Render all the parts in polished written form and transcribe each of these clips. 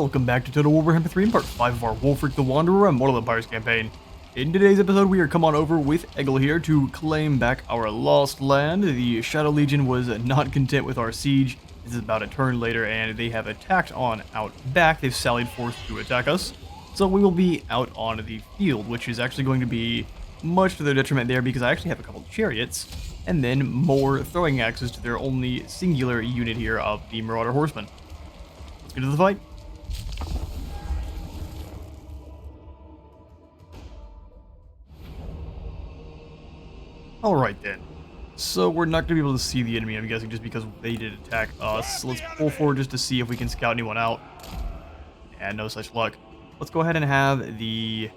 Welcome back to Total Warhammer 3 in part 5 of our Wulfrik the Wanderer and Mortal Empires campaign. In today's episode, we are come on over with Egil here to claim back our lost land. The Shadow Legion was not content with our siege. This is about a turn later, and they have attacked on out back. They've sallied forth to attack us. So we will be out on the field, which is actually going to be much to their detriment there because I actually have a couple of chariots and then more throwing axes to their only singular unit here of the Marauder Horsemen. Let's get to the fight. Alright then. So we're not going to be able to see the enemy, I'm guessing, just because they did attack us. So let's pull forward just to see if we can scout anyone out. And no such luck. Let's go ahead and have the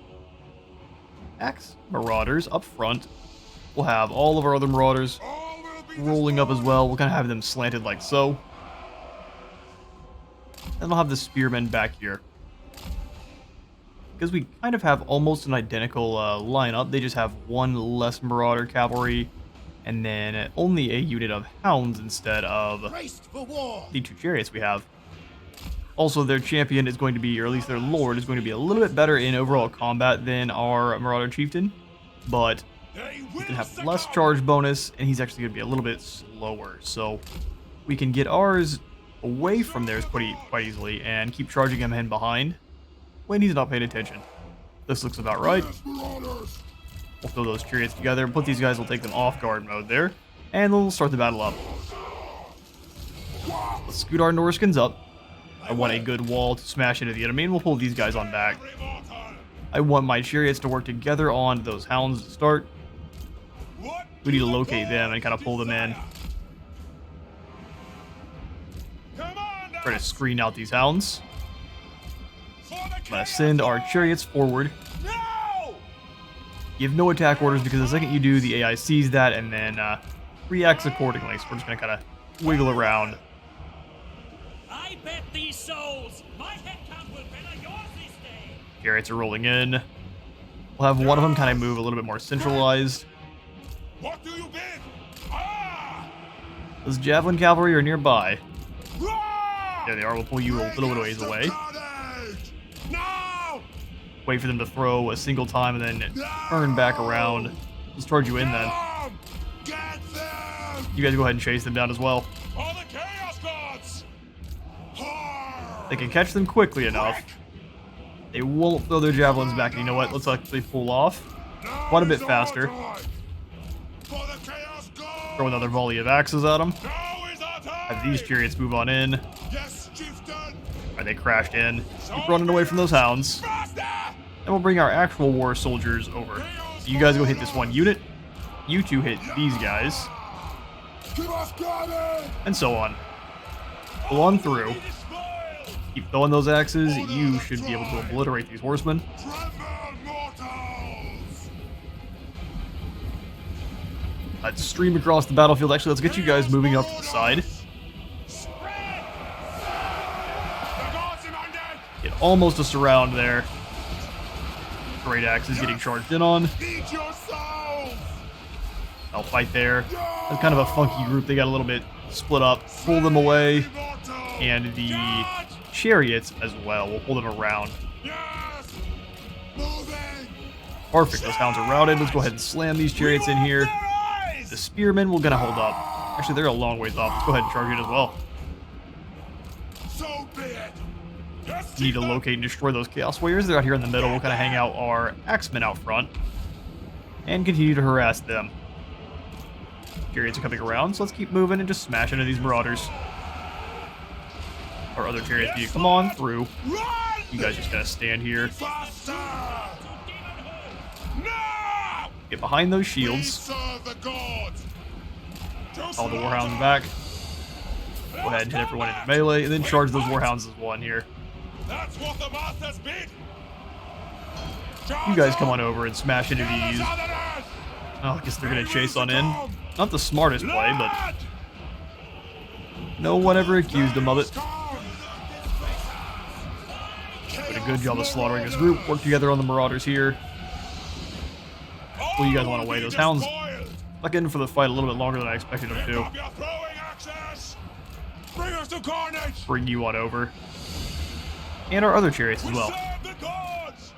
Axe Marauders up front. We'll have all of our other Marauders rolling up as well. We'll kind of have them slanted like so. And we'll have the Spearmen back here. Because we kind of have almost an identical lineup. They just have one less Marauder Cavalry. And then only a unit of Hounds instead of the two chariots we have. Also, their champion is going to be, or at least their lord, is going to be a little bit better in overall combat than our Marauder Chieftain. But he can have less charge bonus, and he's actually going to be a little bit slower. So we can get ours away from theirs quite easily and keep charging him in behind when he's not paying attention. This looks about right. We'll throw those chariots together, put these guys, we'll take them off guard mode there, and we'll start the battle up. Let's scoot our Norskins up. I want a good wall to smash into the enemy, and we'll pull these guys on back. I want my chariots to work together on those hounds to start. We need to locate them and kind of pull them in. Try to screen out these hounds. I'm going to send our chariots forward. Give no attack orders because the second you do, the AI sees that and then reacts accordingly. So we're just going to kind of wiggle around. I bet these souls. My head count will better yours this day. Chariots are rolling in. We'll have one of them kind of move a little bit more centralized. What do you bid? Ah! Those Javelin Cavalry are nearby. There they are. We'll pull you a little bit ways away. No! Wait for them to throw a single time and then turn back around. Let's charge you in then. Get them! You guys go ahead and chase them down as well. For the Chaos Gods! They can catch them quickly enough. They won't throw their javelins back. And you know what? Let's actually pull off quite a bit faster. For the Chaos Gods! Throw another volley of axes at them. Now is our time! Have these chariots move on in. Yes, Chieftain! Alright, they crashed in. Keep running away from those hounds. Faster! And we'll bring our actual war soldiers over. So you guys go hit this one unit. You two hit these guys. Keep us guarded! And so on. Pull on through. Keep throwing those axes. You should be able to obliterate these horsemen. Tremble, mortals! Let's stream across the battlefield. Actually, let's get you guys moving up to the side. Spread! The gods demanded! Get almost a surround there. Great axes getting charged in on. Eat your souls! I'll fight there. That's kind of a funky group. They got a little bit split up. Pull them away. And the chariots as well. We'll pull them around. Yes! Moving! Perfect. Those hounds are routed. Let's go ahead and slam these chariots in here. The spearmen will gonna hold up. Actually, they're a long ways off. Let's go ahead and charge it as well. So be it! Yes, Need to locate and destroy those Chaos Warriors. They're out here in the middle. We'll kind of hang out our Axemen out front. And continue to harass them. Chariots are coming around, so let's keep moving and just smash into these Marauders. Our other chariots need to come on through. Run! You guys just gotta stand here. Faster! Now! Get behind those We shields. serve the gods! All the Warhounds back. Go ahead and hit everyone into melee, and then charge those Warhounds as one here. That's what the masters bid! You guys come on over and smash into these. Oh, I guess they're gonna chase on in. Not the smartest play, but no one ever accused them of it. Did a good job of slaughtering this group. Work together on the Marauders here. Well, you guys want to weigh those hounds stuck in for the fight a little bit longer than I expected them to. Bring us to carnage! Bring you on over. And our other chariots as well. Serve the gods!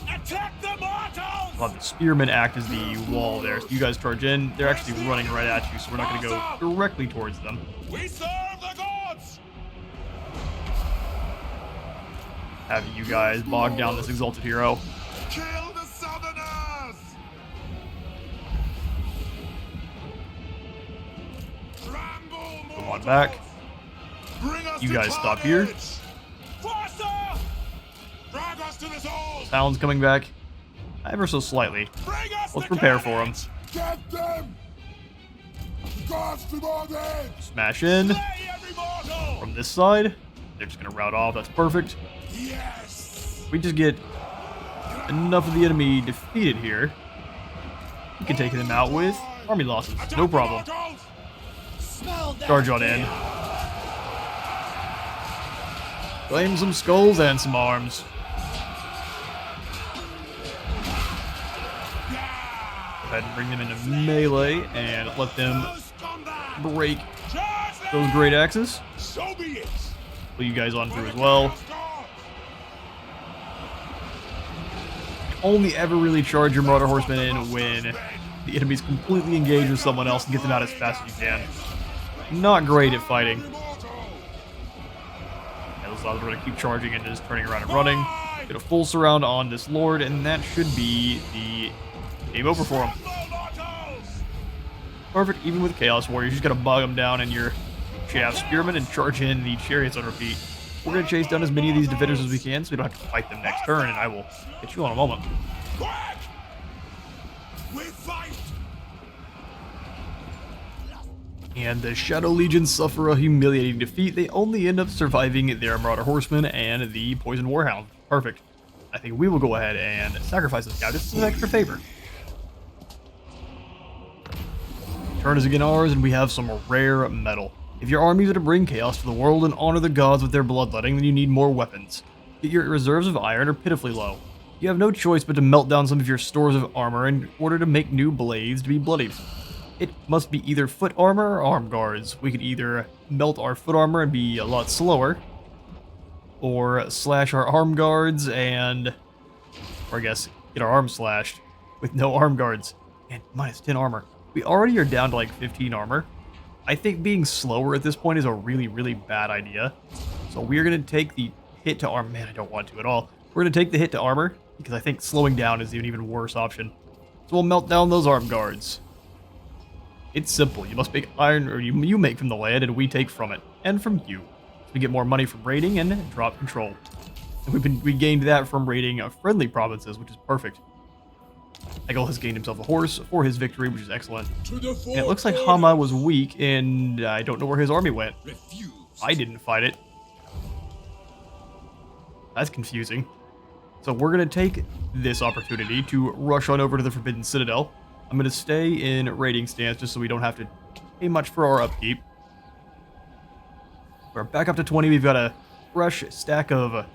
Attack the mortals! We'll have the spearmen act as the wall there. So you guys charge in. They're actually running right at you, so we're not going to go directly towards them. We serve the gods! Have you guys bog down this exalted hero. Kill the southerners! Ramble Come on back. Bring us You to guys stop here. carnage! Faster! Drag us to the souls! Hound's coming back. Ever so slightly. Bring us Let's the prepare for him. carnage! Get them! Gods to mortgage! Smash in. Slay every mortal! From this side. They're just going to rout off. That's perfect. Yes! We just get enough of the enemy defeated here. We can take them out with army losses. No problem. Charge on in. Claim some skulls and some arms. Go ahead and bring them into melee and let them break those great axes. So be it! Pull you guys on through as well. Only ever really charge your Marauder Horsemen in when the enemy's completely engaged with someone else and get them out as fast as you can. Not great at fighting. Yeah, those lads are going to keep charging and just turning around and running. Get a full surround on this Lord, and that should be the game over for him. Perfect, even with Chaos Warriors, you just got to bog them down in your Chaff Spearmen and charge in the Chariots on repeat. We're going to chase down as many of these defenders as we can so we don't have to fight them next turn, and I will get you on a moment. Quick! We fight! And the Shadow Legion suffer a humiliating defeat. They only end up surviving their Marauder Horsemen and the Poison Warhound. Perfect. I think we will go ahead and sacrifice this guy. This is an extra favor. Turn is again ours, and we have some rare metal. If your armies are to bring chaos to the world and honor the gods with their bloodletting, then you need more weapons. Yet your reserves of iron are pitifully low. You have no choice but to melt down some of your stores of armor in order to make new blades to be bloodied. It must be either foot armor or arm guards. We could either melt our foot armor and be a lot slower, or slash our arm guards and, or I guess, get our arms slashed with no arm guards and minus 10 armor. We already are down to like 15 armor. I think being slower at this point is a really, really bad idea. So we're going to take the hit to armor. Man, I don't want to at all. We're going to take the hit to armor because I think slowing down is an even worse option. So we'll melt down those arm guards. It's simple. You must make iron, or you make from the land and we take from it. And from you. So we get more money from raiding and drop control. And we gained that from raiding friendly provinces, which is perfect. Egil has gained himself a horse for his victory, which is excellent. And it looks like Hama was weak, and I don't know where his army went. I didn't fight it. That's confusing. So we're going to take this opportunity to rush on over to the Forbidden Citadel. I'm going to stay in raiding stance just so we don't have to pay much for our upkeep. We're back up to 20. We've got a fresh stack of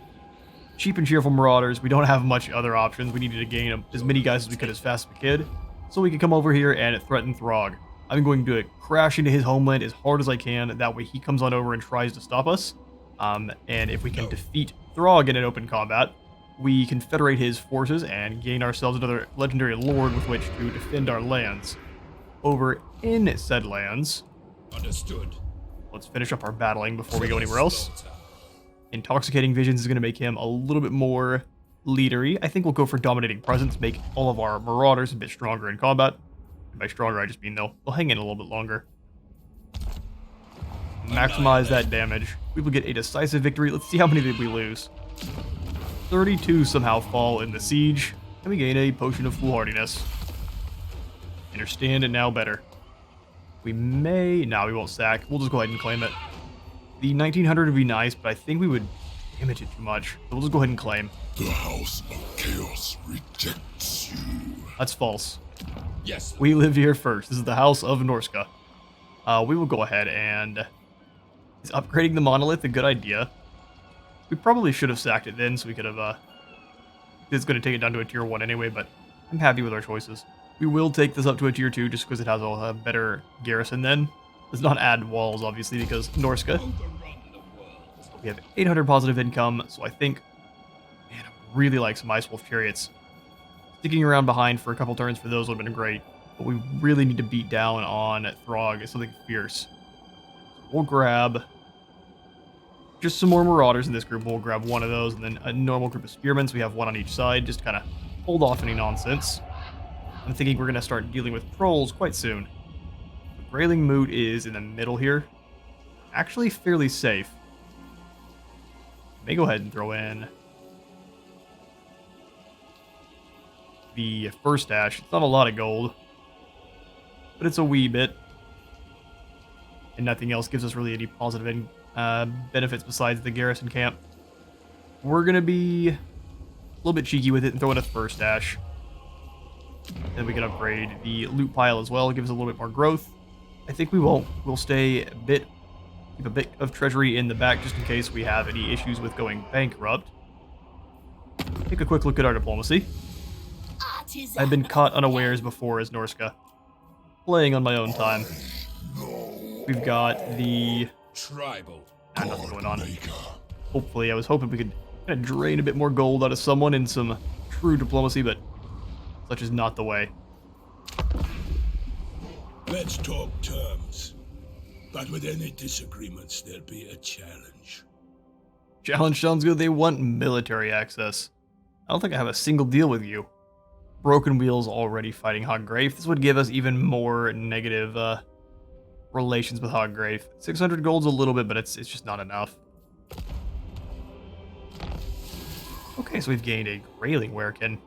cheap and cheerful marauders. We don't have much other options. We needed to gain as many guys as we could as fast as we could, so we could come over here and threaten Throg. I'm going to crash into his homeland as hard as I can. That way he comes on over and tries to stop us. And if we can defeat Throg in an open combat, we confederate his forces and gain ourselves another legendary lord with which to defend our lands. Over in said lands, Understood. let's finish up our battling before we go anywhere else. Intoxicating Visions is going to make him a little bit more leadery. I think we'll go for Dominating Presence, make all of our marauders a bit stronger in combat. And by stronger, I just mean they'll hang in a little bit longer. Maximize that damage. We will get a decisive victory. Let's see how many did we lose. 32 somehow fall in the siege, and we gain a Potion of Foolhardiness. Understand it now better. We may... No, we won't sack. We'll just go ahead and claim it. The 1900 would be nice, but I think we would damage it too much. So we'll just go ahead and claim. The House of Chaos rejects you. That's false. Yes. We live here first. This is the House of Norska. We will go ahead and... Is upgrading the monolith a good idea? We probably should have sacked it then, so we could have... It's going to take it down to a tier 1 anyway, but I'm happy with our choices. We will take this up to a tier 2 just because it has a better garrison then. Does not add walls, obviously, because Norska. We have 800 positive income, so I think, man, I really like some Ice Wolf Chariots. Sticking around behind for a couple turns for those would have been great, but we really need to beat down on Throg, something fierce. So we'll grab just some more Marauders in this group. We'll grab one of those, and then a normal group of Spearmen, so we have one on each side, just to kind of hold off any nonsense. I'm thinking we're going to start dealing with Trolls quite soon. The Grayling Moot is in the middle here. Actually fairly safe. May go ahead and throw in the first dash. It's not a lot of gold, but it's a wee bit. And nothing else gives us really any positive benefits besides the garrison camp. We're going to be a little bit cheeky with it and throw in a first dash. Then we can upgrade the loot pile as well. It gives us a little bit more growth. I think we won't. We'll stay keep a bit of treasury in the back just in case we have any issues with going bankrupt. Take a quick look at our diplomacy. I've been caught unawares before as Norska, playing on my own time. We've got the Tribal. nothing going on. Hopefully, I was hoping we could kind of drain a bit more gold out of someone in some true diplomacy, but such is not the way. Let's talk terms. But with any disagreements, there'll be a challenge. Challenge sounds good. They want military access. I don't think I have a single deal with you. Broken Wheel's already fighting Hoggrave. This would give us even more negative relations with Hoggrave. 600 gold's a little bit, but it's just not enough. Okay, so we've gained a Grayling Werekin,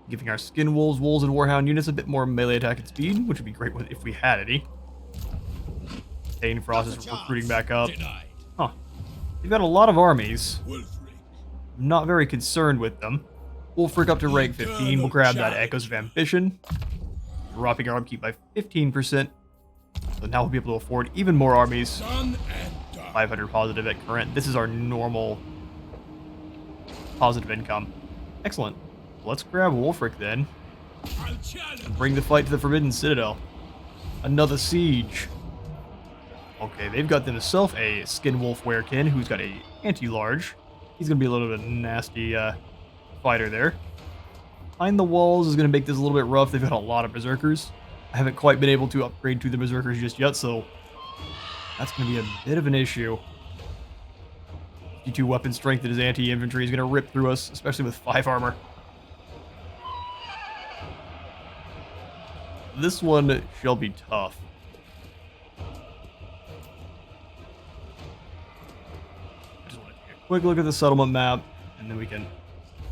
giving our Skin Wolves, Wolves, and Warhound units a bit more melee attack and speed, which would be great if we had any. Dane Frost is recruiting back up. Huh. They've got a lot of armies. Wulfrik. I'm not very concerned with them. Wulfrik up to rank 15. We'll grab that Echoes of Ambition, dropping our upkeep by 15%. So now we'll be able to afford even more armies. 500 positive at current. This is our normal positive income. Excellent. Let's grab Wulfrik then. And bring the fight to the Forbidden Citadel. Another siege. Okay, they've got themselves a Skin Wolf Werekin who's got a anti-large. He's going to be a little bit nasty fighter there. Behind the walls is going to make this a little bit rough. They've got a lot of Berserkers. I haven't quite been able to upgrade to the Berserkers just yet, so that's going to be a bit of an issue. 52 weapon strength that his anti-infantry is going to rip through us, especially with 5 armor. This one shall be tough. I just want to take a quick look at the settlement map, and then we can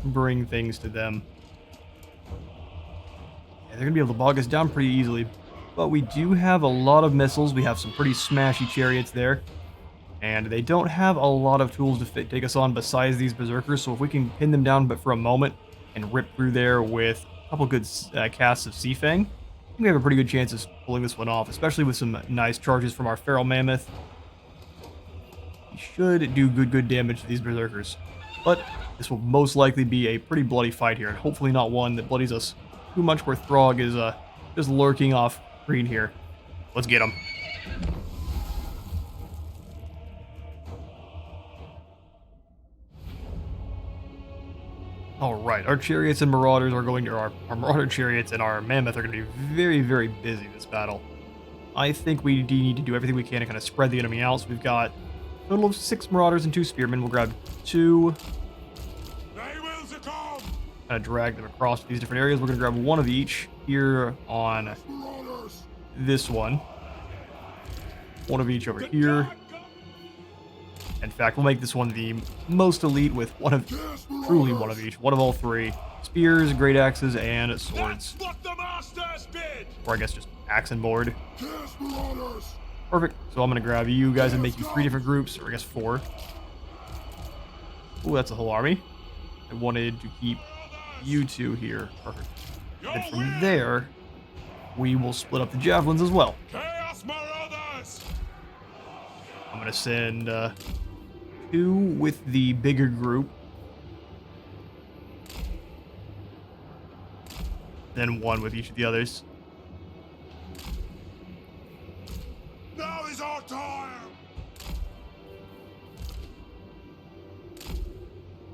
bring things to them. Yeah, they're going to be able to bog us down pretty easily. But we do have a lot of missiles. We have some pretty smashy chariots there. And they don't have a lot of tools to take us on besides these Berserkers. So if we can pin them down but for a moment and rip through there with a couple good casts of Sea Fang, I think we have a pretty good chance of pulling this one off, especially with some nice charges from our Feral Mammoth. We should do good damage to these Berserkers. But this will most likely be a pretty bloody fight here, and hopefully not one that bloodies us too much where Throg is just lurking off green here. Let's get him. Alright, our chariots and marauders are going to... Our marauder chariots and our mammoth are going to be very, very busy this battle. I think we need to do everything we can to kind of spread the enemy out. So we've got a total of 6 marauders and 2 spearmen. We'll grab 2. They will succumb. Kind of drag them across these different areas. We're going to grab 1 of each here on this one. 1 of each over here. In fact, we'll make this one the most elite with truly one of each. 1 of all 3. Spears, great axes, and swords. Or I guess just axe and board. Perfect. So I'm going to grab you guys and make you 3 different groups, or I guess 4. Ooh, that's a whole army. I wanted to keep you 2 here. Perfect. And from there, we will split up the javelins as well. I'm going to send 2 with the bigger group. Then 1 with each of the others. Now is our time.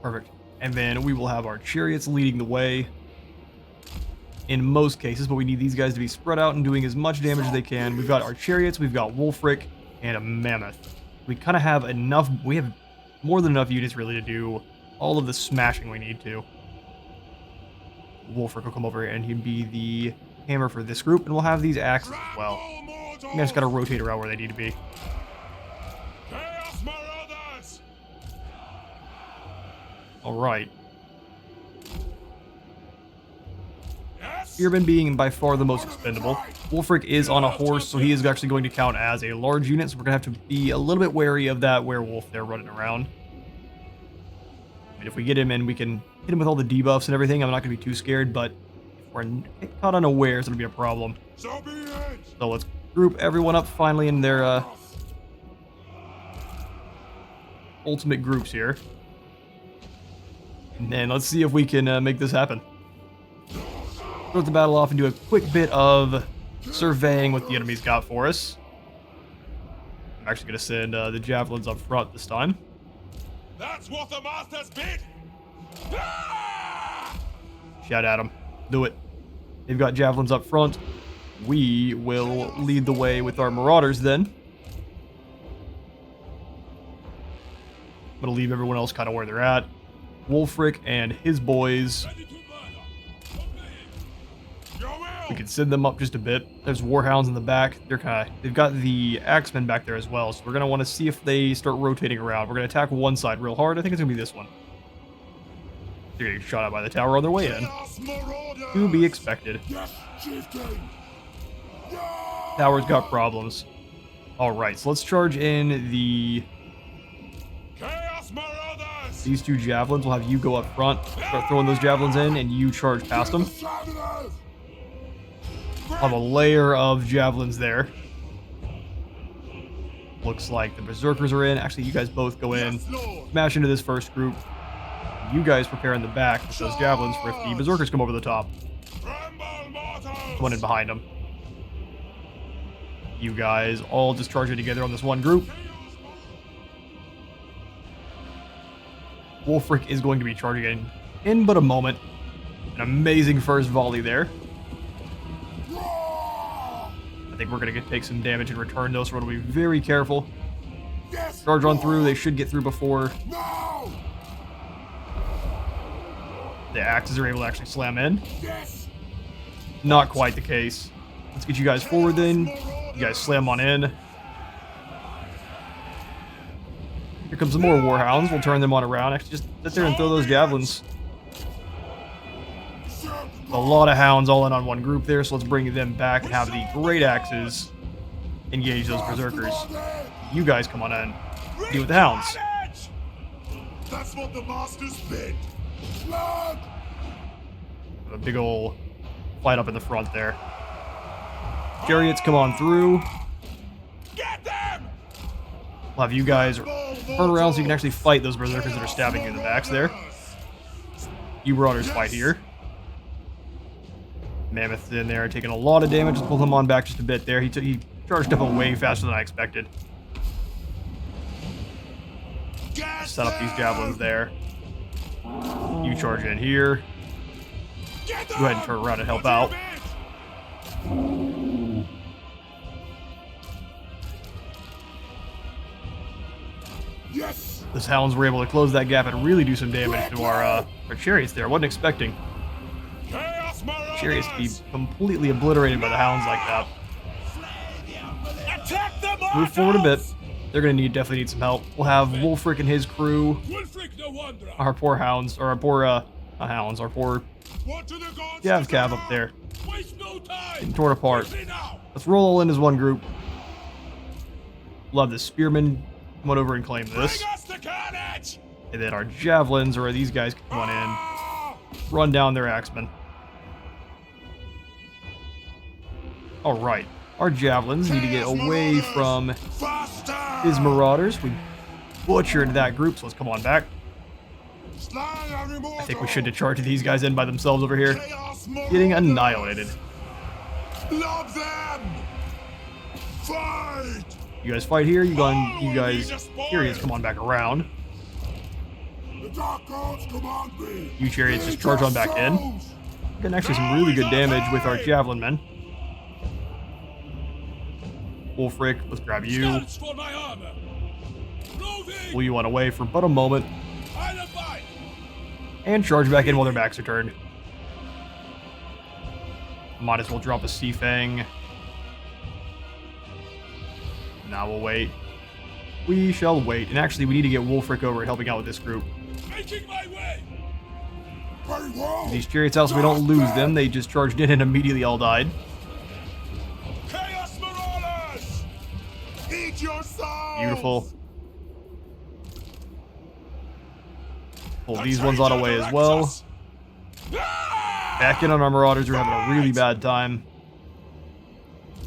Perfect. And then we will have our chariots leading the way in most cases, but we need these guys to be spread out and doing as much damage as they can. We've got our chariots, we've got Wulfrik, and a mammoth. We kind of have enough, we have more than enough units really to do all of the smashing we need to. Wulfrik will come over here and he'd be the hammer for this group, and we'll have these axes as well. You guys gotta rotate around where they need to be. Chaos Marauders! Alright. Yes! Spearman being by far the most expendable. Wulfrik is on a horse, so he is actually going to count as a large unit, so we're going to have to be a little bit wary of that werewolf there running around. And if we get him in, we can hit him with all the debuffs and everything. I'm not going to be too scared, but if we're caught unawares, it'll be a problem. So be it! So let's group everyone up finally in their ultimate groups here. And then let's see if we can make this happen. Start the battle off and do a quick bit of surveying what the enemy's got for us. I'm actually going to send the javelins up front this time. That's what the masters bid! Ah! Shout at them. Do it. They've got javelins up front. We will lead the way with our marauders then. I'm going to leave everyone else kind of where they're at. Wulfrik and his boys. We can send them up just a bit. There's warhounds in the back. They've got the axemen back there as well, so we're gonna want to see if they start rotating around. We're gonna attack one side real hard. I think it's gonna be this one. They're getting shot at by the tower on their way in. To be expected. Tower's got problems. Alright, so let's charge in these two javelins. We'll have you go up front, start throwing those javelins in, and you charge past them. Have a layer of javelins there. Looks like the berserkers are in. Actually, you guys both go in, smash into this first group. You guys prepare in the back with those javelins for if the berserkers come over the top. One in behind them. You guys all just charge it together on this one group. Wulfrik is going to be charging in but a moment. An amazing first volley there. I think we're going to take some damage in return, though, so we're going to be very careful. Charge on through. They should get through before the axes are able to actually slam in. Not quite the case. Let's get you guys forward then. You guys slam on in. Here comes some more warhounds. We'll turn them on around. Actually, just sit there and throw those javelins. A lot of hounds all in on one group there, so let's bring them back and have the great axes engage those berserkers. You guys come on in. Deal with the hounds. That's what the masters bid. A big ol' fight up in the front there. Chariots come on through. Get them! We'll have you guys turn around so you can actually fight those berserkers that are stabbing you in the backs there. You marauders fight here. Mammoth's in there, taking a lot of damage. Let's pull him on back just a bit there. He charged up way faster than I expected. Set up these javelins there. You charge in here. Go ahead and turn around and help out. Yes! Those hounds were able to close that gap and really do some damage to our chariots there. I wasn't expecting chariots to be completely obliterated by the hounds like that. Move forward a bit. They're going to definitely need some help. We'll have Wulfrik and his crew. Our poor hounds, or our poor, not hounds, our poor cav up there. Getting torn apart. Let's roll all in as one group. Love the spearmen. Come on over and claim this. And then our javelins, or these guys, can come on in. Run down their axemen. Alright. Our javelins need to get away from his marauders. We butchered that group, so let's come on back. I think we should have charged these guys in by themselves over here. Getting annihilated. Love them! Fight! You guys fight here. You guys, Syrians, come on back around. The Dark Gods command me. You chariots just charge on back in. Getting actually some really good damage with our javelin men. Wulfrik, let's grab you. Scouts for my armor. Pull you on away for but a moment. And charge back in while their backs are turned. Might as well drop a Sea Fang. Now we'll wait. We shall wait. And actually, we need to get Wulfrik over helping out with this group. Making my way. Very well. These chariots out so we don't lose them. They just charged in and immediately all died. Chaos Marauders! Eat your souls! Beautiful. Pull these ones on away as well. Back in on our Marauders. We're having a really bad time.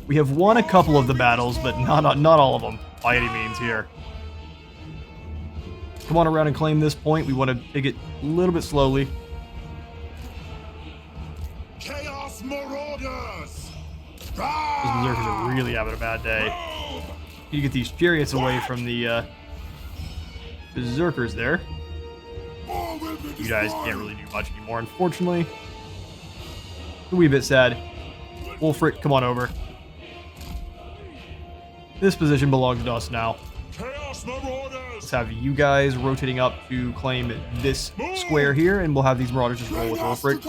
We have won a couple of the battles, but not all of them by any means here. Come on around and claim this point. We want to take it a little bit slowly. Chaos Marauders! Those Berserkers are really having a bad day. Need to get these chariots away from the Berserkers there. You guys can't really do much anymore, unfortunately. A wee bit sad. Wulfrik, come on over. This position belongs to us now. Chaos Marauders! Let's have you guys rotating up to claim this square here, and we'll have these Marauders just roll with Wulfrik.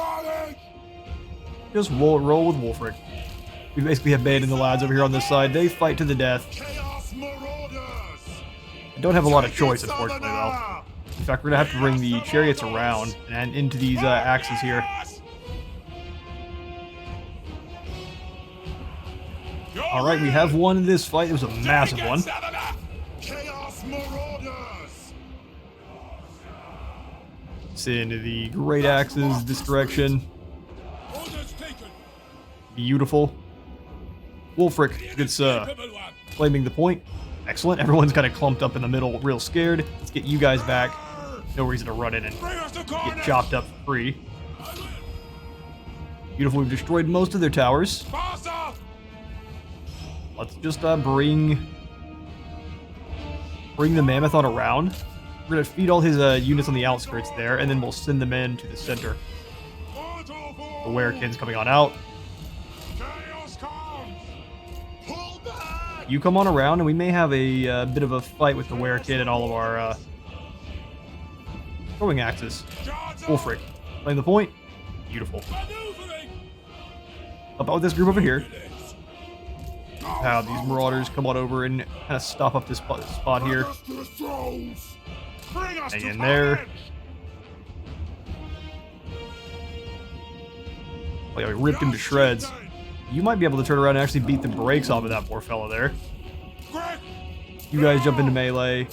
Just roll with Wulfrik. We basically abandoned the lads over here on this side. They fight to the death. Chaos Marauders! I don't have a lot of choice, unfortunately, though. In fact, we're going to have to bring the chariots around and into these axes here. Alright, we have won this fight. It was a massive one. Chaos Marauders! Send the great axes this direction. Beautiful. Wulfrik gets claiming the point. Excellent. Everyone's kind of clumped up in the middle, real scared. Let's get you guys back. No reason to run in and get chopped up for free. Beautiful. We've destroyed most of their towers. Let's just bring the Mammoth on around. We're going to feed all his units on the outskirts there, and then we'll send them in to the center. The Werekin's coming on out. You come on around, and we may have a bit of a fight with the Werekin and all of our throwing axes. Wulfrik, playing the point. Beautiful. About this group over here. Have these Marauders come on over and kind of stop up this spot here. Hang in there. Oh yeah, we ripped him to shreds. You might be able to turn around and actually beat the brakes off of that poor fella there. You guys jump into melee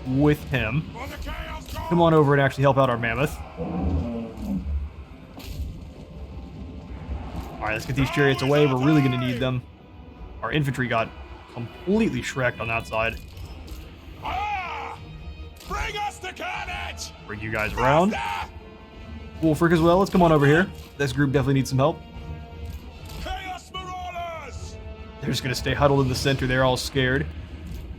with him. Come on over and actually help out our Mammoth. Alright, let's get these chariots away. We're really going to need them. Our infantry got completely shreked on that side. Bring us the carnage! Bring you guys around. Wulfrik as well. Let's come on over here. This group definitely needs some help. Chaos Marauders! They're just going to stay huddled in the center. They're all scared.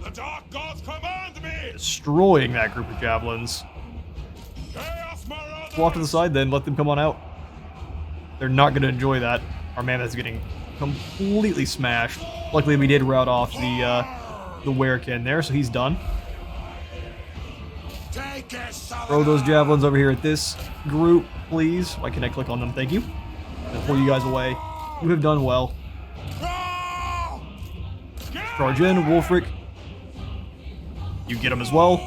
The Dark Gods command me! Destroying that group of javelins. Chaos Marauders! Walk to the side then. Let them come on out. They're not going to enjoy that. Our Mammoth's getting completely smashed. Luckily, we did rout off the Werekin there, so he's done. Throw those javelins over here at this group, please. Why can't I click on them? Thank you. I'll pull you guys away. You have done well. Charge in, Wulfrik. You get him as well.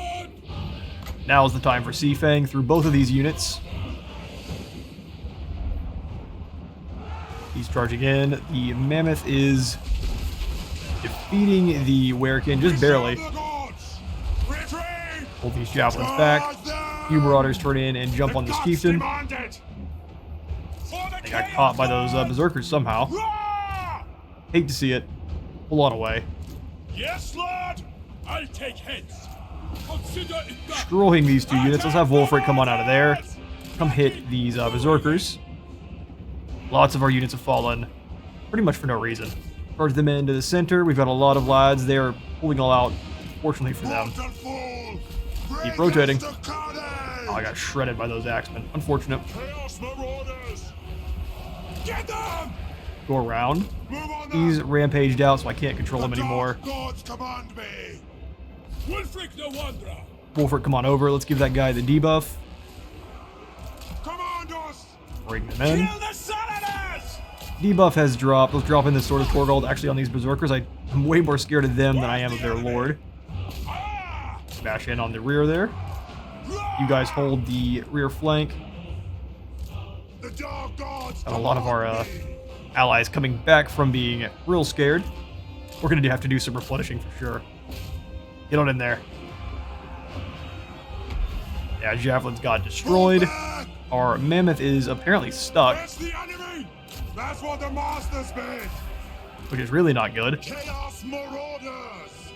Now is the time for Sea Fang through both of these units. He's charging in. The Mammoth is defeating the Werekin just barely. Pull these javelins back. Few Marauders turn in and jump on this chieftain. They got caught by those Berserkers somehow. Hate to see it. Pull on away. Yes, Lord. I'll take heads. Consider it done. Destroying these two units. Let's have Wulfrik come on out of there. Come hit these Berserkers. Lots of our units have fallen, pretty much for no reason. Charge them into the center. We've got a lot of lads. They are pulling all out, fortunately for them. Keep rotating. Oh, I got shredded by those axemen. Unfortunate. Chaos Marauders! Get them! Go around. Move on He's them! rampaged out, so I can't control him The anymore. dark gods command me! Wulfrik the Wanderer! Wulfrik, come on over. Let's give that guy the debuff. Command us! Bring him in. Kill the Southerners! Debuff has dropped. Let's drop in the Sword of Torgold. Actually, on these Berserkers, I'm way more scared of them than I am of their lord. Ah! Smash in on the rear there. You guys hold the rear flank. The dark gods Got a lot of our command me. allies coming back from being real scared. We're going to have to do some replenishing for sure. Get on in there. Yeah, Javelin's got destroyed. Back! Our Mammoth is apparently stuck, That's the enemy! That's what the masters bid! which is really not good. Chaos Marauders!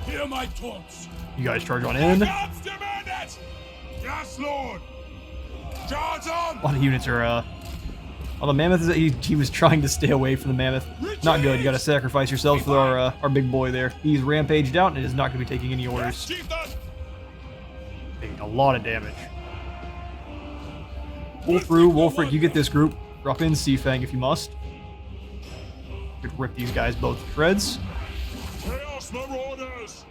Hear my taunts! You guys charge on in. A Gods demand it! Yes, Lord! Charge on! lot of units are, well, the Mammoth, he was trying to stay away from the Mammoth. Not good. You got to sacrifice yourselves for our big boy there. He's rampaged out and is not going to be taking any orders. Chieftain! Taking a lot of damage. Pull through. Wulfrik, you get this group. Drop in Seafang if you must. Could rip these guys both to shreds. Chaos Marauders!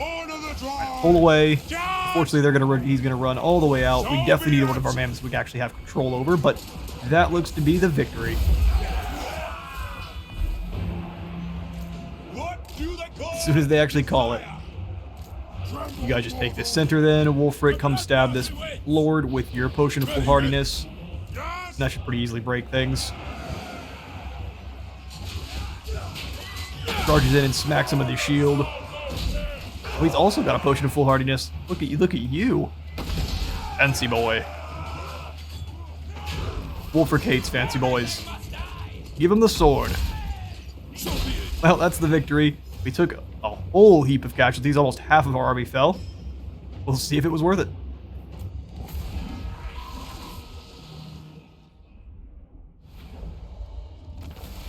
Honor the drive! Pull away. Charge! Fortunately, he's going to run all the way out. We definitely need one of our mammoths we can actually have control over, but that looks to be the victory. What do they call As soon as they actually call it. You guys just take this center then. Wulfrik, come stab this lord with your potion of foolhardiness. Yes! That should pretty easily break things. Charges in and smacks him with his shield. Oh, he's also got a potion of foolhardiness. Look at you, look at you. Fancy boy. Wulfrik hates fancy boys. Give him the sword. Well, that's the victory. We took a whole heap of casualties. Almost half of our army fell. We'll see if it was worth it.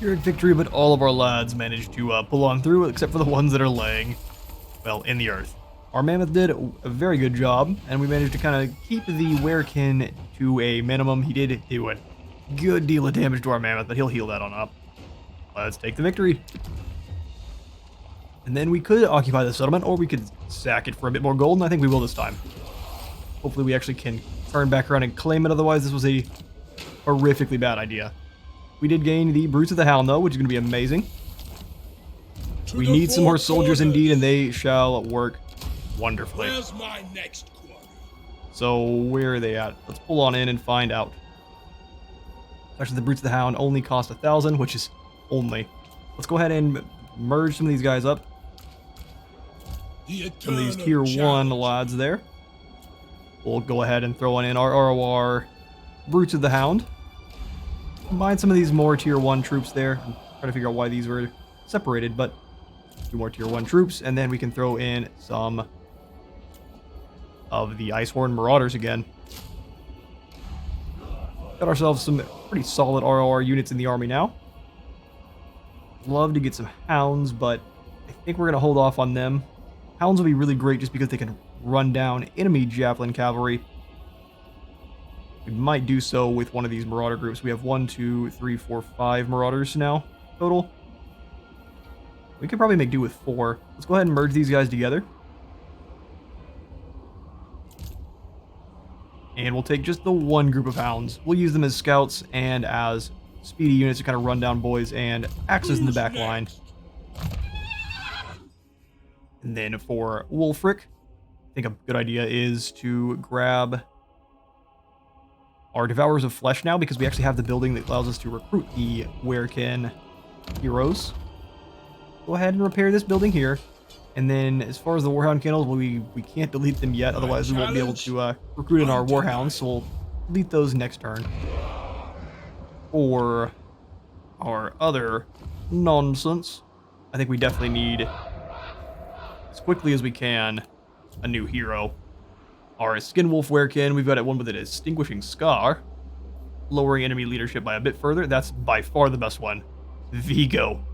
Pyrrhic victory, but all of our lads managed to pull on through, except for the ones that are laying, well, in the earth. Our Mammoth did a very good job, and we managed to kind of keep the Werekin to a minimum. He did do a good deal of damage to our Mammoth, but he'll heal that on up. Let's take the victory. And then we could occupy the settlement, or we could sack it for a bit more gold, and I think we will this time. Hopefully we actually can turn back around and claim it, otherwise this was a horrifically bad idea. We did gain the Brutes of the Hound, though, which is going to be amazing. We need some more soldiers indeed, and they shall work wonderfully. Where's my next quarry? So, where are they at? Let's pull on in and find out. Actually, the Brutes of the Hound only cost 1,000, which is only. Let's go ahead and merge some of these guys up. Some of these tier 1 lads there. We'll go ahead and throw in our ROR Brutes of the Hound. Combine some of these more tier 1 troops there. I'm trying to figure out why these were separated, but 2 more tier 1 troops, and then we can throw in some of the Icehorn Marauders again. Got ourselves some pretty solid ROR units in the army now. Love to get some Hounds, but I think we're going to hold off on them. Hounds will be really great just because they can run down enemy Javelin Cavalry. We might do so with one of these Marauder groups. We have 1, 2, 3, 4, 5 Marauders now total. We could probably make do with 4. Let's go ahead and merge these guys together. And we'll take just the one group of Hounds. We'll use them as scouts and as speedy units to kind of run down boys and axes in the back line. And then for Wulfrik, I think a good idea is to grab our Devourers of Flesh now, because we actually have the building that allows us to recruit the Werekin heroes. Go ahead and repair this building here. And then as far as the Warhound kennels, we can't delete them yet, otherwise we won't be able to recruit in our Warhounds, so we'll delete those next turn. For our other nonsense, I think we definitely need, as quickly as we can, a new hero. Our Skinwolf Werekin, we've got it one with a distinguishing scar, lowering enemy leadership by a bit further. That's by far the best one. Vigo.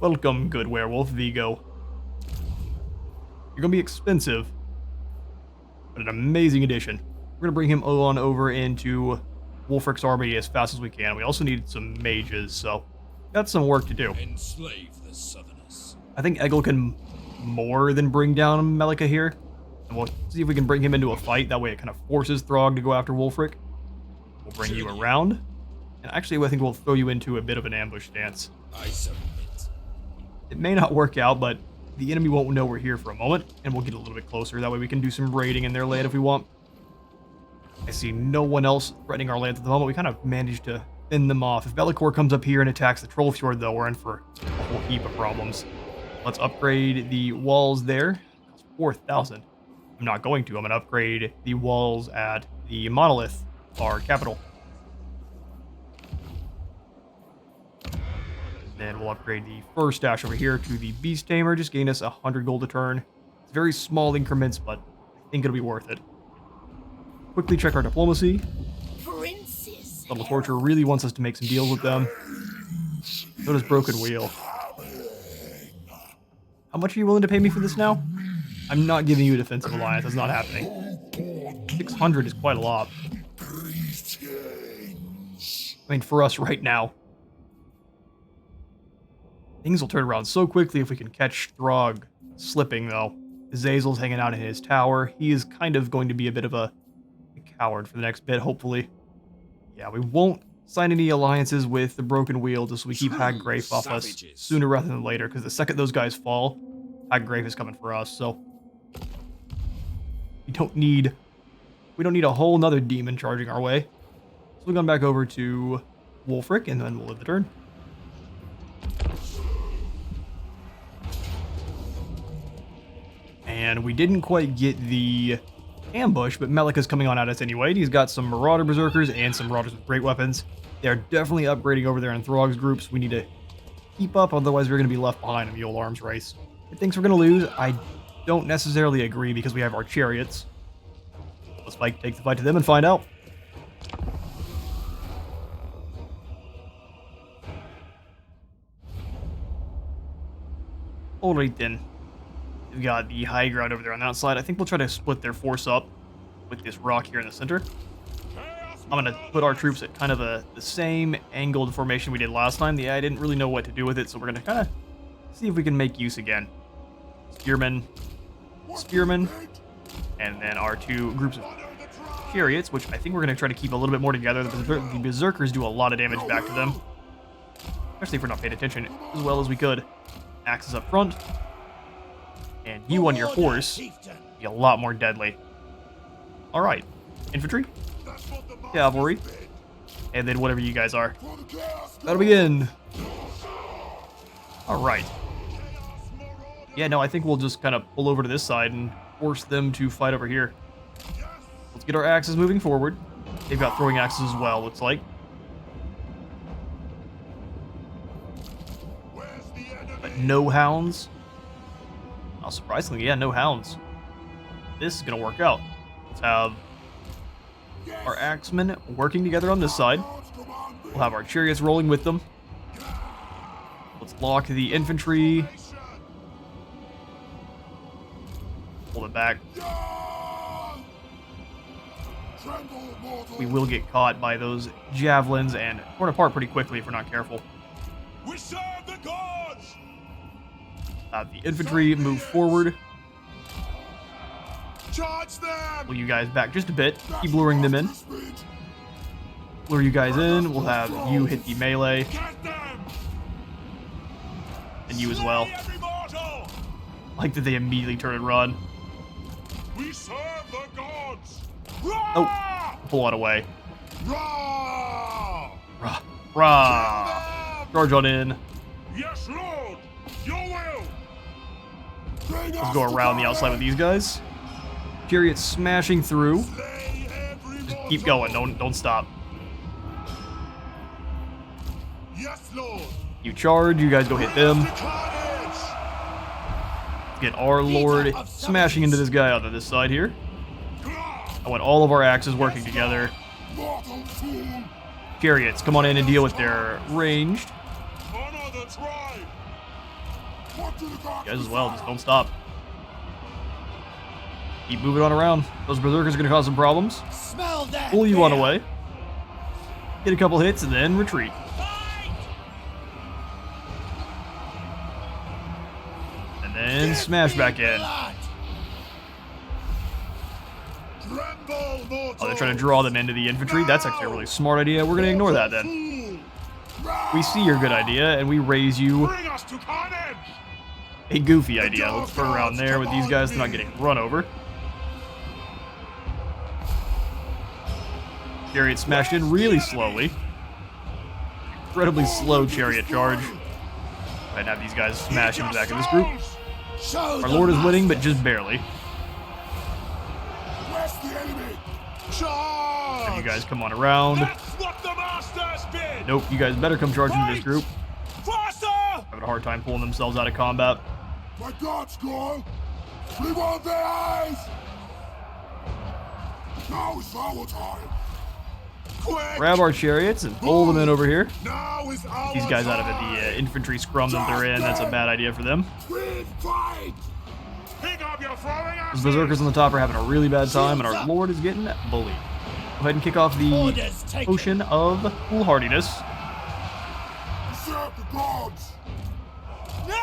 Welcome, good werewolf, Vigo. You're gonna be expensive, but an amazing addition. We're going to bring him on over into Wulfrik's army as fast as we can. We also need some mages, so got some work to do. Enslave the Southerners. I think Egil can more than bring down Malika here. And we'll see if we can bring him into a fight. That way it kind of forces Throg to go after Wulfrik. We'll bring you around. And actually, I think we'll throw you into a bit of an ambush stance. I submit. It may not work out, but the enemy won't know we're here for a moment, and we'll get a little bit closer. That way we can do some raiding in their land if we want. I see no one else threatening our lands at the moment. We kind of managed to fend them off. If Be'lakor comes up here and attacks the Troll Fjord, though, we're in for a whole heap of problems. Let's upgrade the walls there. 4,000. I'm not going to. I'm going to upgrade the walls at the Monolith, our capital. Then we'll upgrade the first dash over here to the Beast Tamer, just gain us 100 gold a turn. It's very small increments, but I think it'll be worth it. Quickly check our diplomacy. Subtle Torture really wants us to make some deals with them. So does Broken Wheel. How much are you willing to pay me for this now? I'm not giving you a defensive alliance. That's not happening. 600 is quite a lot. I mean, for us right now. Things will turn around so quickly if we can catch Throg slipping, though. Azazel's hanging out in his tower. He is kind of going to be a bit of a coward for the next bit, hopefully. Yeah, we won't sign any alliances with the Broken Wheel just so we keep Haggrafe off us sooner rather than later, because the second those guys fall, Haggrafe is coming for us, so... We don't need a whole nother demon charging our way. So we're going back over to Wulfrik, and then we'll live the turn. And we didn't quite get the ambush, but Malika's coming on at us anyway. He's got some Marauder Berserkers and some Marauders with great weapons. They're definitely upgrading over there in Throg's groups. We need to keep up, otherwise we're going to be left behind in the old arms race. It thinks we're going to lose. I don't necessarily agree because we have our chariots. Let's take the fight to them and find out. Alright then. We've got the high ground over there on that side. I think we'll try to split their force up with this rock here in the center. I'm going to put our troops at kind of the same angled formation we did last time. I didn't really know what to do with it, so we're going to kind of see if we can make use again. Spearmen, and then our two groups of chariots, which I think we're going to try to keep a little bit more together. The Berserkers do a lot of damage back to them, especially if we're not paying attention as well as we could. Axes up front. And you on your horse be a lot more deadly. Alright. Infantry. Cavalry. And then whatever you guys are. That'll begin. Alright. Yeah, no, I think we'll just kind of pull over to this side and force them to fight over here. Let's get our axes moving forward. They've got throwing axes as well, looks like. But no hounds. Not surprisingly, yeah, no hounds. This is going to work out. Let's have our axemen working together on this side. We'll have our chariots rolling with them. Let's lock the infantry. Hold it back. We will get caught by those javelins and torn apart pretty quickly if we're not careful. We serve the gods! The infantry move forward. Charge them! Pull you guys back just a bit. Keep luring them in. Lure you guys in. We'll have you hit the melee. Get them! And you as well. Slay every mortal! Like that they immediately turn and run. We serve the gods! Oh, pull it away. Rah! Rah, rah. Charge on in. Yes, Lord! Your will! Let's go around the outside with these guys. Chariots smashing through. Slay every Just mortal! keep going. Don't stop. Yes, Lord! You charge. You guys go hit them. Carnage! Get our lord smashing into this guy on this side here. I want all of our axes working together. Mortal fool! Chariots, come on in and deal with their ranged. Honor the tribe! What do the gods You guys as well, just don't stop. Keep moving on around. Those berserkers are going to cause some problems. Smell that! Pull you on beer. away. Get a couple hits and then retreat. And then smash back in. Oh, they're trying to draw them into the infantry. That's actually a really smart idea. We're going to ignore that then. We see your good idea, and we raise you Bring us to carnage! a goofy idea. Let's throw around there with these guys. They're not getting run over. Chariot smashed in really slowly. Incredibly slow chariot charge. I'd have these guys smash into the back of this group. Our lord is winning, but just barely. Where's the enemy? Have Charge! you guys come on around. That's what the masters bid! Nope, you guys better come charging into this group. Faster! Having a hard time pulling themselves out of combat. My God, Skull! We want their eyes! Now is our time! Quick! Grab our chariots and pull them in over here. Now is our These guys out of time! the infantry scrum that they're in. That's a bad idea for them. We fight! Pick up your throwing The axes! berserkers on the top are having a really bad time, and our lord is getting bullied. Go ahead and kick off the Orders taken. potion of foolhardiness. Serve the gods! They're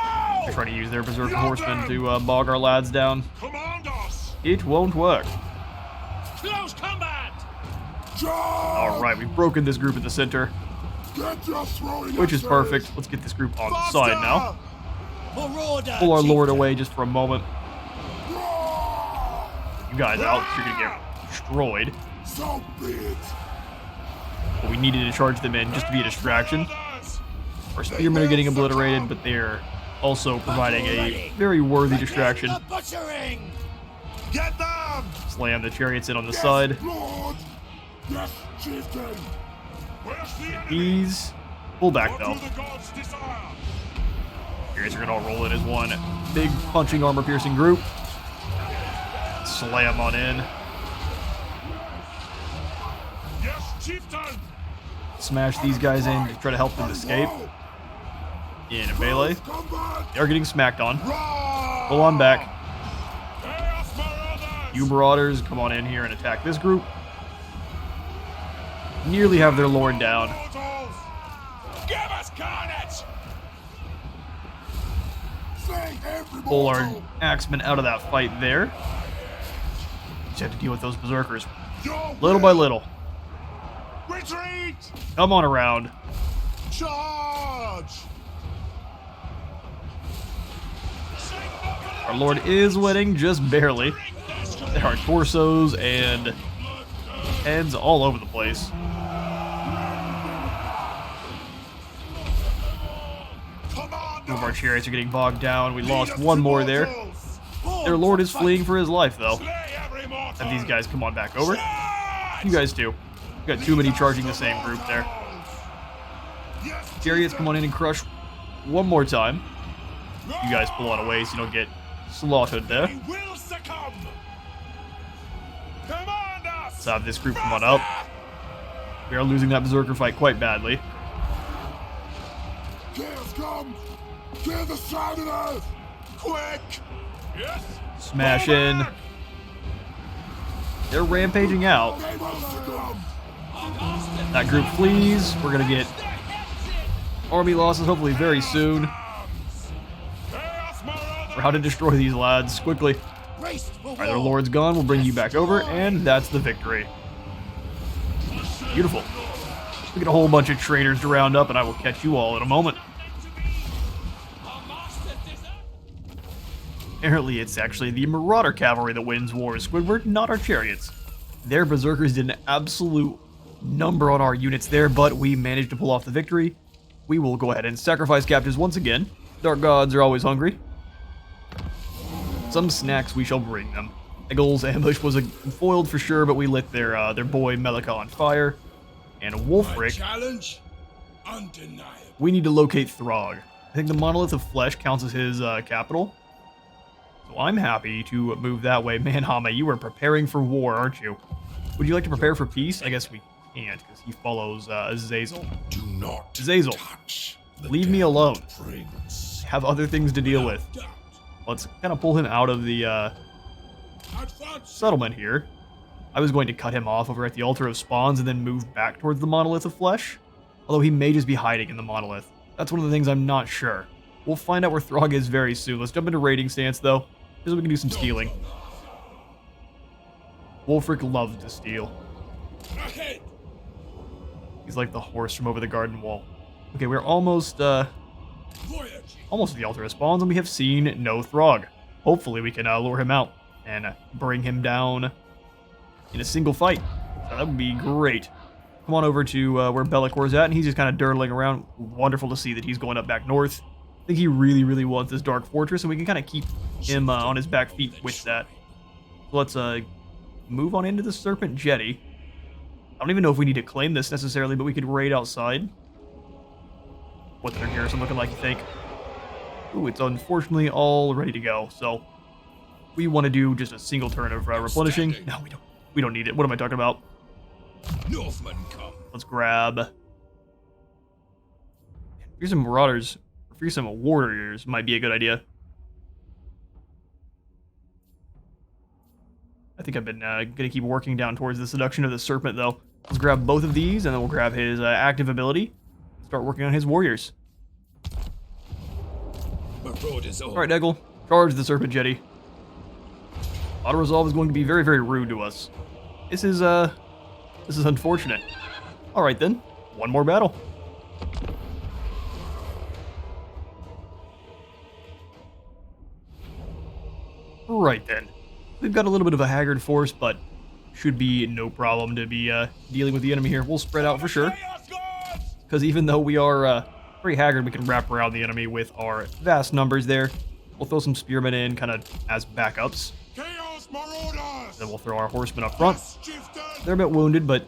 No! trying to use their berserker horsemen to bog our lads down. Command us! It won't work. Close combat! Charge! Alright, we've broken this group at the center, Get your throwing which is axes! perfect. Let's get this group on the side now. Marauder! Pull our lord chieftain. away just for a moment. Roar! You guys out, you're gonna get destroyed. So be it! But we needed to charge them in just to be a distraction. Our spearmen are getting obliterated, but they're also providing a very worthy distraction. The butchering! Get them! Slam the chariots in on the side. Yes, Lord! Yes, chieftain! Where's the enemy? These pull back though. What do the gods desire? Chariots are gonna all roll in as one big punching armor piercing group. Slam on in. Yes, chieftain! Smash these guys in to try to help them escape. In a melee. They're getting smacked on. Pull on back. Chaos marauders! You marauders, come on in here and attack this group. Nearly have their lord down. Mortals! Give us carnage! Slay every Pull our mortal! axemen out of that fight there. Just have to deal with those berserkers Your little by little. Retreat! Come on around. Charge! Our lord is winning, just barely. There are torsos and heads all over the place. Two of our chariots are getting bogged down. We lost one more there. Their lord is fleeing for his life, though. Have these guys come on back over. You guys too. We've got too many charging the same group there. Chariots, come on in and crush one more time. You guys pull on away so you don't get slaughtered there. Will succumb! Command us! Let's have this group come on up. We are losing that berserker fight quite badly. Chaos come! Kill the Southerners! Quick! Yes! Smash in. They're rampaging out. They will succumb! That group flees. We're gonna get army losses hopefully very soon. Chaos marauders! For how to destroy these lads quickly. Braced for Alright, their war. lord's gone. We'll bring you back over, and that's the victory. Beautiful. We get a whole bunch of traitors to round up, and I will catch you all in a moment. Apparently, it's actually the Marauder Cavalry that wins wars, Squidward, not our chariots. Their berserkers did an absolute number on our units there, but we managed to pull off the victory. We will go ahead and sacrifice captives once again. Dark gods are always hungry. Some snacks we shall bring them. Eagle's ambush was foiled for sure, but we lit their boy Malika on fire. And My Wulfrik, challenge? Undeniable. we need to locate Throg. I think the Monolith of Flesh counts as his capital. So I'm happy to move that way. Man, Hama, you are preparing for war, aren't you? Would you like to prepare for peace? I guess we can't, because he follows Azazel. Do not Azazel, touch the leave me dead alone. Prince. Have other things to deal with. Doubt. Let's kind of pull him out of the settlement here. I was going to cut him off over at the Altar of Spawns and then move back towards the Monolith of Flesh. Although he may just be hiding in the Monolith. That's one of the things I'm not sure. We'll find out where Throg is very soon. Let's jump into raiding stance though, so we can do some stealing. Wulfrik loves to steal. He's like the horse from over the garden wall. Okay, we're almost at the Altar of Spawns, and we have seen no Throg. Hopefully we can lure him out and bring him down in a single fight. So that would be great. Come on over to where Bellicor's at, and he's just kind of dirtling around. Wonderful to see that he's going up back north. I think he really, really wants this Dark Fortress, and we can kind of keep him on his back feet with that. So let's move on into the Serpent Jetty. I don't even know if we need to claim this necessarily, but we could raid outside. What's their garrison looking like, you think? Ooh, it's unfortunately all ready to go, so we want to do just a single turn of replenishing. No, we don't. We don't need it. What am I talking about? Northmen come. Let's grab. Here's some marauders. Here's some warriors. Might be a good idea. I think I've been gonna keep working down towards the seduction of the serpent, though. Let's grab both of these, and then we'll grab his active ability. Start working on his warriors. All right, Eggle, charge the Serpent Jetty. Auto resolve is going to be very, very rude to us. This is unfortunate. All right then, one more battle. Right then, we've got a little bit of a haggard force, but should be no problem to be dealing with the enemy here. We'll spread out for sure, because even though we are very haggard, we can wrap around the enemy with our vast numbers there. We'll throw some spearmen in kind of as backups. Then we'll throw our horsemen up front. They're a bit wounded, but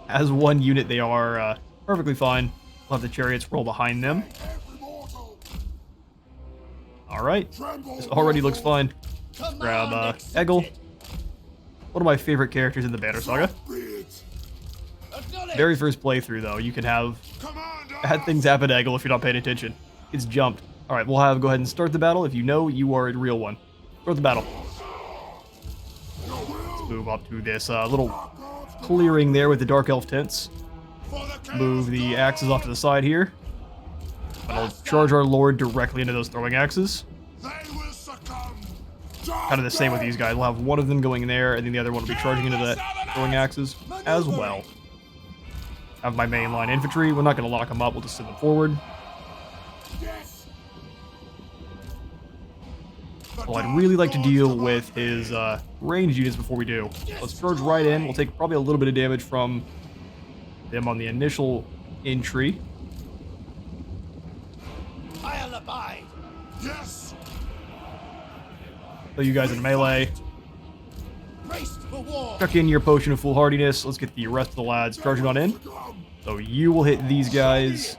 as one unit they are perfectly fine. We'll have the chariots roll behind them. Alright, this already looks fine. Grab Eggle. One of my favorite characters in the Banner Saga. Very first playthrough though, you can have bad things happen to Eggle if you're not paying attention. It's jumped. Alright, we'll go ahead and start the battle. If you know, you are a real one. Start the battle. Let's move up to this little clearing there with the Dark Elf tents. Move the axes off to the side here. And I'll charge our Lord directly into those throwing axes. Kind of the same with these guys. We'll have one of them going there, and then the other one will be charging into the throwing axes as well. Have my mainline infantry. We're not going to lock them up. We'll just send them forward. Well, I'd really like to deal with his ranged units before we do. Let's charge right in. We'll take probably a little bit of damage from them on the initial entry. I'll abide. Yes. Throw you guys in melee. Braced for war. Chuck in your potion of foolhardiness. Let's get the rest of the lads charging on in. So you will hit these guys.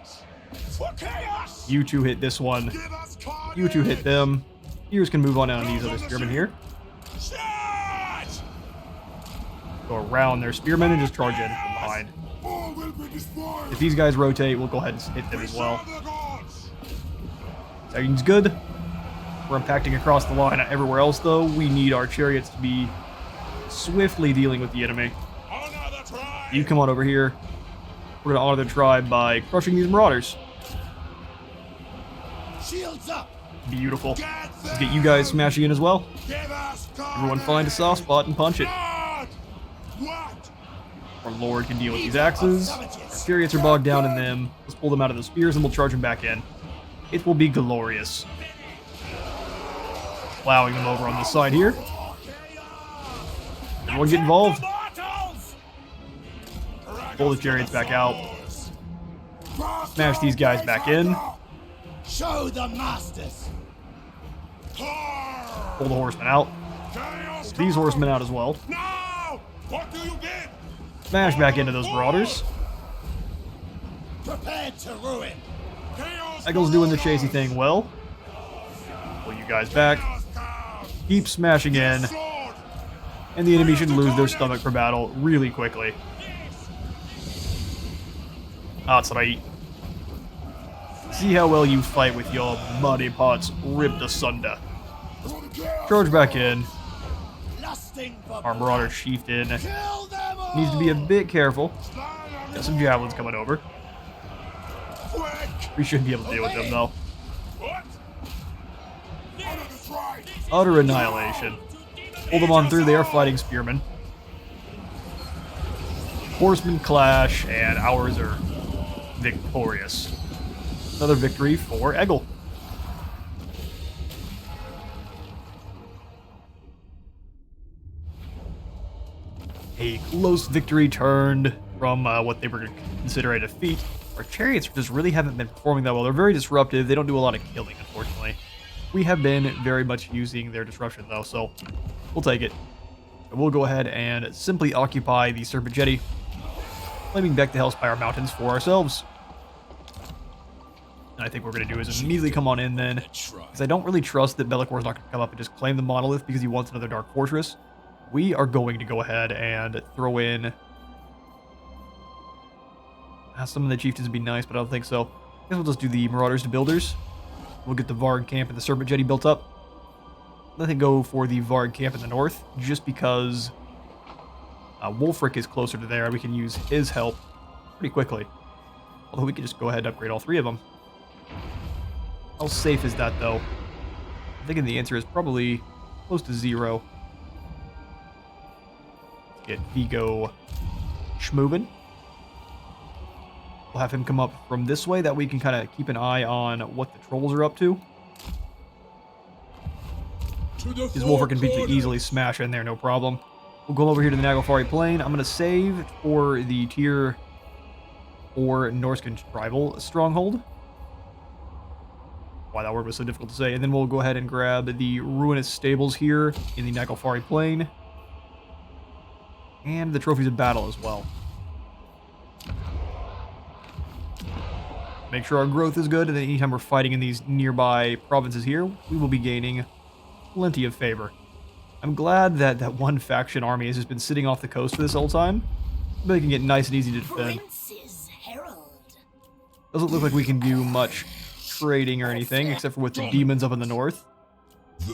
You two hit this one. You two hit them. Heroes can move on down these other spearmen here. Go around their spearmen and just charge in from behind. If these guys rotate, we'll go ahead and hit them as well. Everything's good. We're impacting across the line. Everywhere else, though, we need our chariots to be swiftly dealing with the enemy. You come on over here. We're going to honor the tribe by crushing these marauders. Shields up. Beautiful. Let's get you guys smashing in as well. Everyone find a soft spot and punch it. Our Lord can deal with these axes. Our chariots are bogged down in them. Let's pull them out of the spears and we'll charge them back in. It will be glorious. Plowing them over on this side here. Everyone get involved. Pull the chariots back out. Smash these guys back in. Show the masters. Pull the horsemen out. Pull these horsemen out as well. Smash back into those marauders. Prepared to ruin. Eggle's doing the chasey thing well. Pull you guys back. Keep smashing in. And the enemy should lose their stomach for battle really quickly. That's right. See how well you fight with your muddy pots ripped asunder. Charge back in. Our Marauder Chieftain needs to be a bit careful. Got some javelins coming over. We should be able to deal with them, though. Utter annihilation. Pull them on through. They are fighting spearmen. Horsemen clash, and ours are victorious. Another victory for Eggle. A close victory turned from what they were going to consider a defeat. Our chariots just really haven't been performing that well. They're very disruptive. They don't do a lot of killing, unfortunately. We have been very much using their disruption, though, so we'll take it. And we'll go ahead and simply occupy the Serpent Jetty, claiming back the Hellspire Mountains for ourselves. And I think what we're going to do is immediately come on in then, because I don't really trust that Be'lakor is not going to come up and just claim the monolith because he wants another Dark Fortress. We are going to go ahead and throw in... some of the chieftains would be nice, but I don't think so. I guess we'll just do the Marauders to Builders. We'll get the Varg camp and the Serpent Jetty built up. I think go for the Varg camp in the north, just because Wulfrik is closer to there, and we can use his help pretty quickly. Although we could just go ahead and upgrade all three of them. How safe is that, though? I'm thinking the answer is probably close to 0. Let's get Vigo schmovin'. We'll have him come up from this way, that we can kind of keep an eye on what the trolls are up to. His Wulfrik can be easily smash in there, no problem. We'll go over here to the Naglfari Plain. I'm going to save for the tier 4 Norscan rival stronghold. Why that word was so difficult to say. And then we'll go ahead and grab the ruinous stables here in the Naglfari Plain. And the trophies of battle as well. Make sure our growth is good, and then anytime we're fighting in these nearby provinces here, we will be gaining plenty of favor. I'm glad that that one faction army has just been sitting off the coast for this whole time. They can get nice and easy to defend. Doesn't look like we can do much trading or anything, except for with the demons up in the north.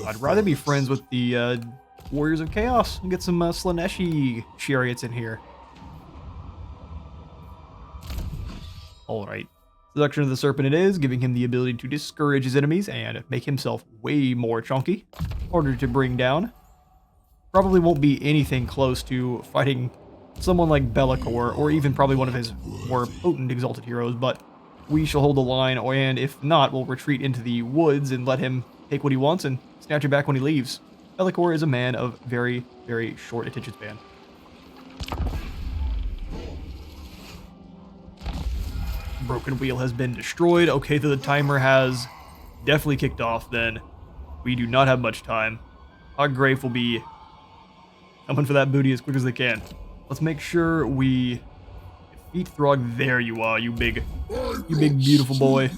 I'd rather be friends with the Warriors of Chaos and get some Slaneshi chariots in here. Alright. Seduction of the Serpent it is, giving him the ability to discourage his enemies and make himself way more chunky, harder to bring down. Probably won't be anything close to fighting someone like Be'lakor, or even probably one of his more potent Exalted heroes, but we shall hold the line, and if not, we'll retreat into the woods and let him take what he wants and snatch it back when he leaves. Be'lakor is a man of very, very short attention span. Broken wheel has been destroyed. Okay, the timer has definitely kicked off then. We do not have much time. Hoggrave will be coming for that booty as quick as they can. Let's make sure we defeat Throg. There you are, you big beautiful boy.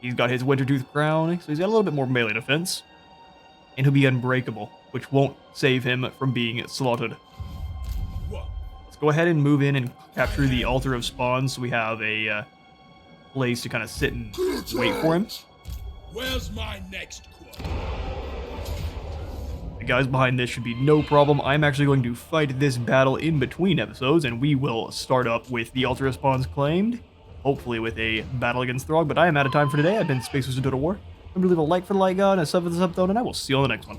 He's got his Wintertooth crown, so he's got a little bit more melee defense. And he'll be unbreakable, which won't save him from being slaughtered. Let's go ahead and move in and capture the Altar of Spawns, so we have a place to kind of sit and wait for him. Where's my next quote? The guys behind this should be no problem. I'm actually going to fight this battle in between episodes, and we will start up with the Altar of Spawns claimed, hopefully with a battle against Throg, but I am out of time for today. I've been Space Wizard Total War. Remember to leave a like for the like god and a sub for the sub though, and I will see you on the next one.